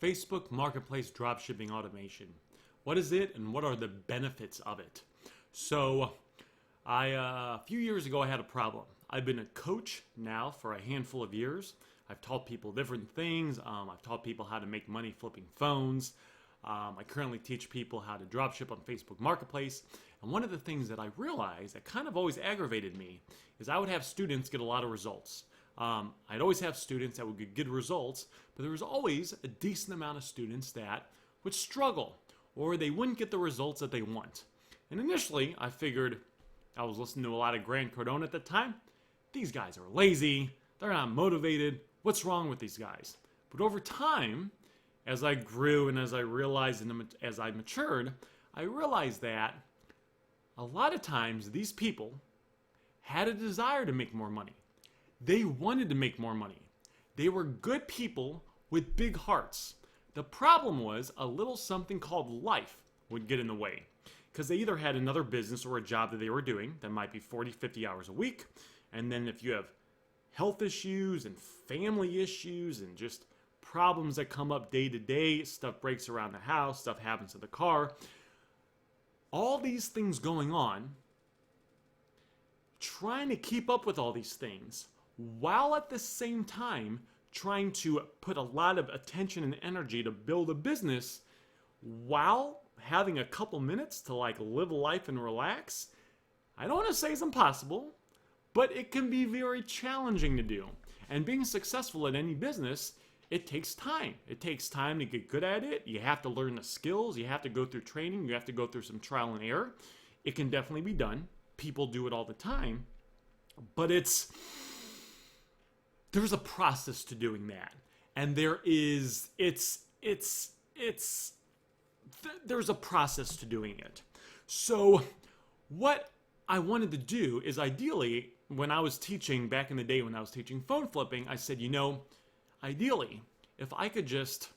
Facebook Marketplace Dropshipping Automation. What is it and what are the benefits of it? So, a few years ago I had a problem. I've been a coach now for a handful of years. I've taught people different things. I've taught people how to make money flipping phones. I currently teach people how to dropship on Facebook Marketplace. And one of the things that I realized that kind of always aggravated me is I would have students get a lot of results. I'd always have students that would get good results, but there was always a decent amount of students that would struggle or they wouldn't get the results that they want. And initially, I figured, I was listening to a lot of Grant Cardone at the time, these guys are lazy, they're not motivated, what's wrong with these guys? But over time, as I grew and as I realized and as I matured, I realized that a lot of times these people had a desire to make more money. They wanted to make more money. They were good people with big hearts. The problem was a little something called life would get in the way because they either had another business or a job that they were doing that might be 40, 50 hours a week. And then if you have health issues and family issues and just problems that come up day to day, stuff breaks around the house, stuff happens to the car, all these things going on, trying to keep up with all these things while at the same time trying to put a lot of attention and energy to build a business while having a couple minutes to live life and relax. I don't want to say it's impossible, but it can be very challenging to do. And being successful at any business, it takes time. It takes time to get good at it. You have to learn the skills. You have to go through training. You have to go through some trial and error. It can definitely be done. People do it all the time. But there's a process to doing that. And there's a process to doing it. So what I wanted to do is ideally, when I was teaching back in the day when I was teaching phone flipping, I said, ideally, if I could just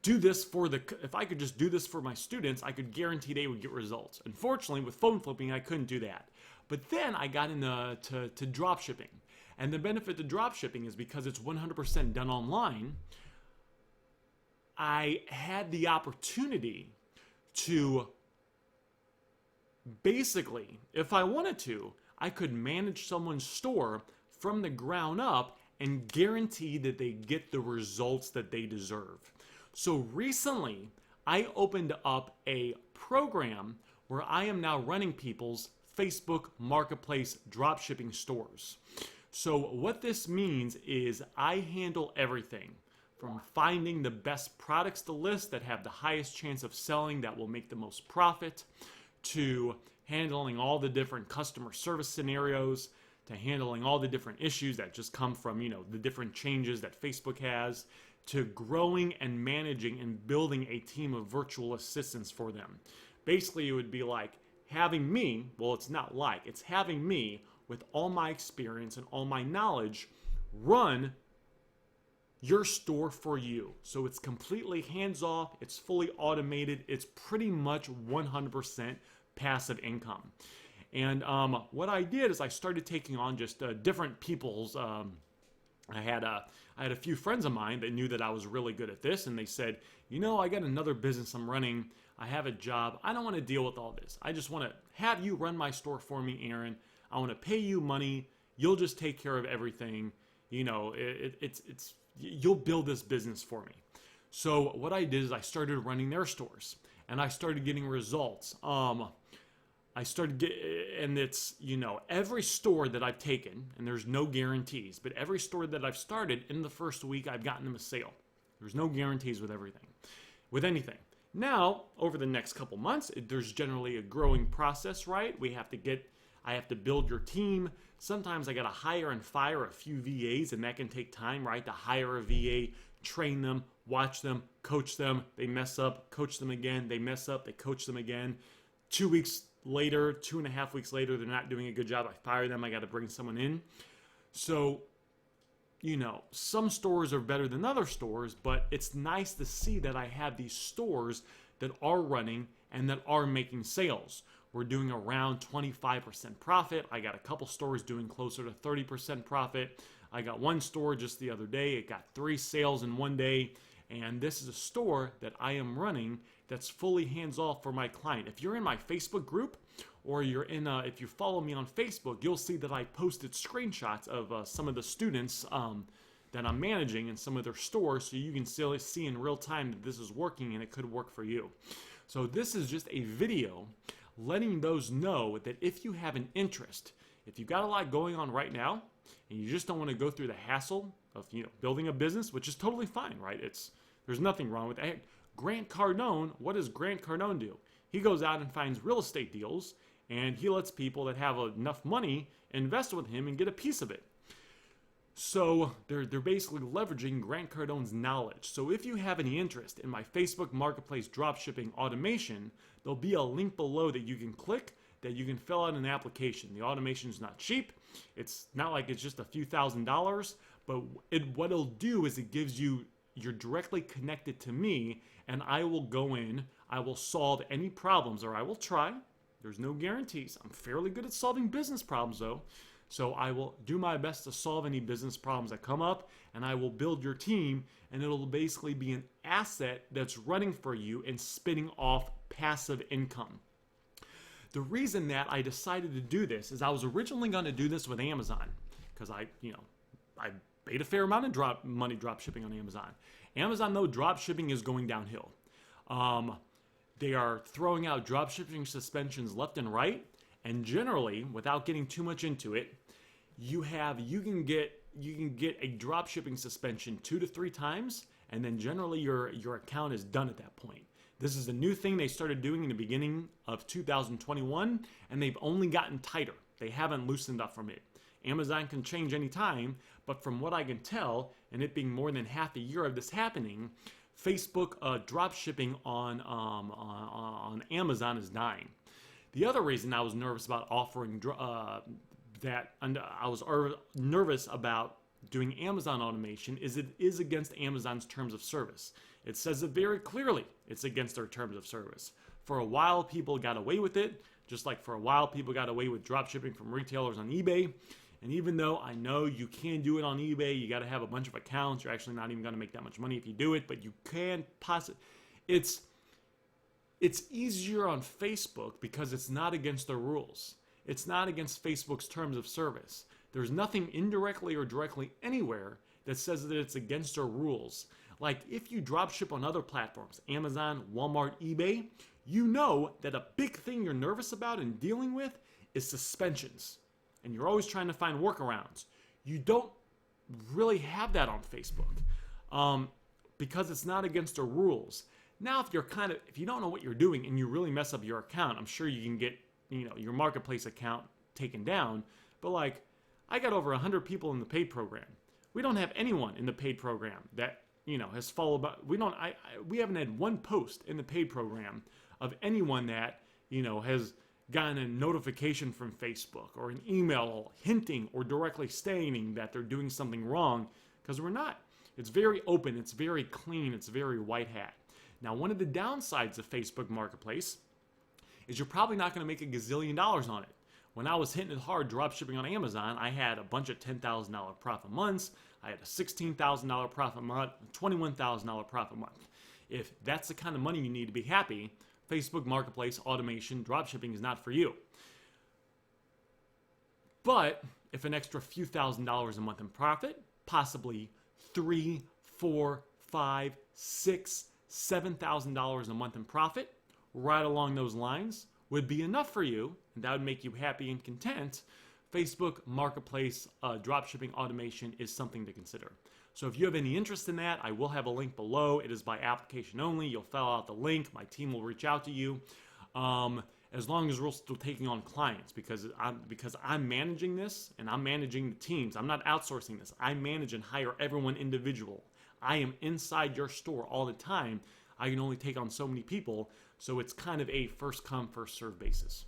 do this for my students, I could guarantee they would get results. Unfortunately, with phone flipping, I couldn't do that. But then I got into to drop shipping. And the benefit to drop shipping is because it's 100% done online, I had the opportunity to basically, if I wanted to, I could manage someone's store from the ground up and guarantee that they get the results that they deserve. So recently, I opened up a program where I am now running people's Facebook Marketplace dropshipping stores. So what this means is I handle everything from finding the best products to list that have the highest chance of selling that will make the most profit, to handling all the different customer service scenarios, to handling all the different issues that just come from, the different changes that Facebook has, to growing and managing and building a team of virtual assistants for them. Basically, it would be like having me, it's having me with all my experience and all my knowledge run your store for you. So it's completely hands-off, it's fully automated, it's pretty much 100% passive income. And what I did is I started taking on just different people's. I had a few friends of mine that knew that I was really good at this, and they said, I got another business I'm running. I have a job. I don't want to deal with all this. I just want to have you run my store for me, Aaron. I want to pay you money. You'll just take care of everything. You'll build this business for me. So what I did is I started running their stores, and I started getting results. Every store that I've taken, and there's no guarantees, but every store that I've started, in the first week, I've gotten them a sale. There's no guarantees with anything. Now, over the next couple months, there's generally a growing process, right? I have to build your team. Sometimes I got to hire and fire a few VAs, and that can take time, right? To hire a VA, train them, watch them, coach them. They mess up, coach them again. They mess up, they coach them again. 2 weeks later, 2.5 weeks later, they're not doing a good job. I fire them. I got to bring someone in. So, some stores are better than other stores, but it's nice to see that I have these stores that are running and that are making sales. We're doing around 25% profit. I got a couple stores doing closer to 30% profit. I got one store just the other day. It got 3 sales in one day. And this is a store that I am running that's fully hands-off for my client. If you're in my Facebook group, or you're in, if you follow me on Facebook, you'll see that I posted screenshots of some of the students that I'm managing in some of their stores, so you can still see in real time that this is working and it could work for you. So this is just a video letting those know that if you have an interest, if you've got a lot going on right now, and you just don't want to go through the hassle of building a business, which is totally fine, right? There's nothing wrong with that. Grant Cardone, what does Grant Cardone do? He goes out and finds real estate deals, and he lets people that have enough money invest with him and get a piece of it. So they're basically leveraging Grant Cardone's knowledge. So if you have any interest in my Facebook Marketplace dropshipping automation, there'll be a link below that you can click that you can fill out an application. The automation is not cheap. It's not like it's just a few $1,000s, but what it'll do is it gives you're directly connected to me, and I will go in, I will solve any problems, or I will try. There's no guarantees. I'm fairly good at solving business problems though. So I will do my best to solve any business problems that come up, and I will build your team, and it'll basically be an asset that's running for you and spinning off passive income. The reason that I decided to do this is I was originally going to do this with Amazon, because I paid a fair amount of money drop shipping on Amazon. Amazon, though, drop shipping is going downhill. They are throwing out drop shipping suspensions left and right, and generally, without getting too much into it, you can get a drop shipping suspension 2 to 3 times, and then generally your account is done at that point. This is a new thing they started doing in the beginning of 2021, and they've only gotten tighter. They haven't loosened up from it. Amazon can change any time, but from what I can tell, and it being more than half a year of this happening, Facebook drop shipping on Amazon is dying. The other reason I was nervous about offering I was nervous about doing Amazon automation is it is against Amazon's terms of service. It says it very clearly. It's against their terms of service. For a while, people got away with it, just like for a while, people got away with drop shipping from retailers on eBay. And even though I know you can do it on eBay, you got to have a bunch of accounts. You're actually not even going to make that much money if you do it, but you can possibly. It's easier on Facebook because it's not against their rules. It's not against Facebook's terms of service. There's nothing indirectly or directly anywhere that says that it's against their rules. Like if you drop ship on other platforms, Amazon, Walmart, eBay, you know that a big thing you're nervous about and dealing with is suspensions. And you're always trying to find workarounds. You don't really have that on Facebook because it's not against the rules. Now, if you don't know what you're doing and you really mess up your account, I'm sure you can get your marketplace account taken down. But like, I got over 100 people in the paid program. We don't have anyone in the paid program that has followed. We haven't had one post in the paid program of anyone that has gotten a notification from Facebook or an email hinting or directly stating that they're doing something wrong, because we're not. It's very open, it's very clean, it's very white hat. Now, one of the downsides of Facebook Marketplace is you're probably not going to make a gazillion dollars on it. When I was hitting it hard drop shipping on Amazon, I had a bunch of $10,000 profit months. I had a $16,000 profit month, $21,000 profit month. If that's the kind of money you need to be happy, Facebook Marketplace automation dropshipping is not for you. But if an extra few $1,000s a month in profit, possibly $3,000, $4,000, $5,000, $6,000, $7,000 a month in profit, right along those lines, would be enough for you, and that would make you happy and content. Facebook Marketplace dropshipping automation is something to consider. So if you have any interest in that, I will have a link below. It is by application only. You'll fill out the link. My team will reach out to you. As long as we're still taking on clients, because I'm managing this and I'm managing the teams. I'm not outsourcing this. I manage and hire everyone individual. I am inside your store all the time. I can only take on so many people, so it's kind of a first come, first serve basis.